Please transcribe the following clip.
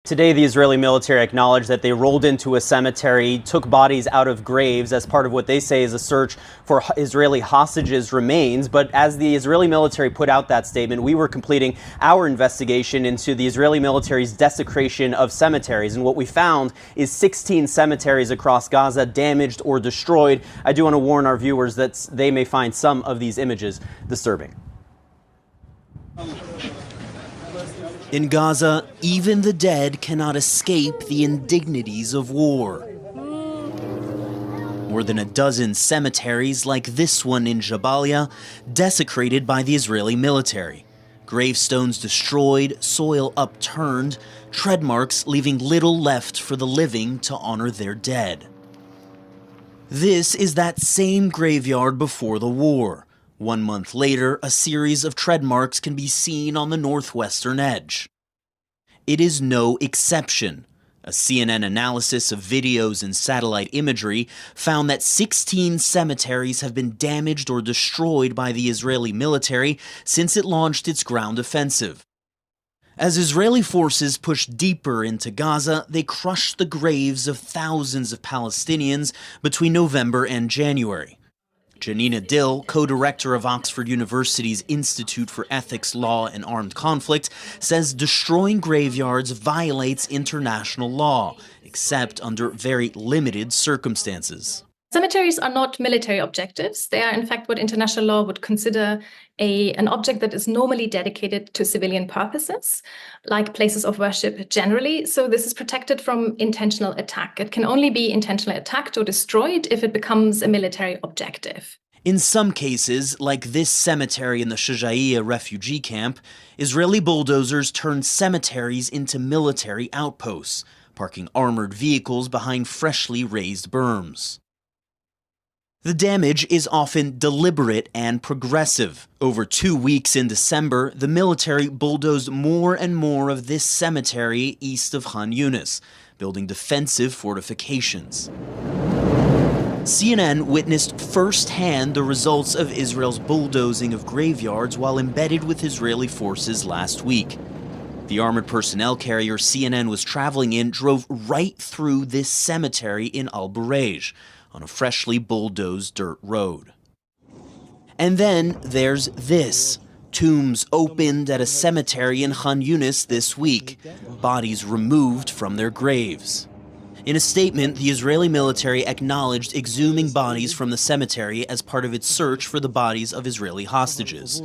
Today, the Israeli military acknowledged that they rolled into a cemetery, took bodies out of graves as part of what they say is a search for Israeli hostages' remains. But as the Israeli military put out that statement, we were completing our investigation into the Israeli military's desecration of cemeteries. And what we found is 16 cemeteries across Gaza damaged or destroyed. I do want to warn our viewers that they may find some of these images disturbing. In Gaza, even the dead cannot escape the indignities of war. More than a dozen cemeteries like this one in Jabalia, desecrated by the Israeli military. Gravestones destroyed, soil upturned, tread marks leaving little left for the living to honor their dead. This is that same graveyard before the war. 1 month later, a series of tread marks can be seen on the northwestern edge. It is no exception. A CNN analysis of videos and satellite imagery found that 16 cemeteries have been damaged or destroyed by the Israeli military since it launched its ground offensive. As Israeli forces pushed deeper into Gaza, they crushed the graves of thousands of Palestinians between November and January. Janina Dill, co-director of Oxford University's Institute for Ethics, Law, and Armed Conflict, says destroying graveyards violates international law, except under very limited circumstances. Cemeteries are not military objectives. They are, in fact, what international law would consider an object that is normally dedicated to civilian purposes, like places of worship generally. So this is protected from intentional attack. It can only be intentionally attacked or destroyed if it becomes a military objective. In some cases, like this cemetery in the Shajaiya refugee camp, Israeli bulldozers turned cemeteries into military outposts, parking armored vehicles behind freshly raised berms. The damage is often deliberate and progressive. Over 2 weeks in December, the military bulldozed more and more of this cemetery east of Khan Yunis, building defensive fortifications. CNN witnessed firsthand the results of Israel's bulldozing of graveyards while embedded with Israeli forces last week. The armored personnel carrier CNN was traveling in drove right through this cemetery in Al-Burej, on a freshly bulldozed dirt road. And then there's this. Tombs opened at a cemetery in Khan Yunis this week, bodies removed from their graves. In a statement, the Israeli military acknowledged exhuming bodies from the cemetery as part of its search for the bodies of Israeli hostages.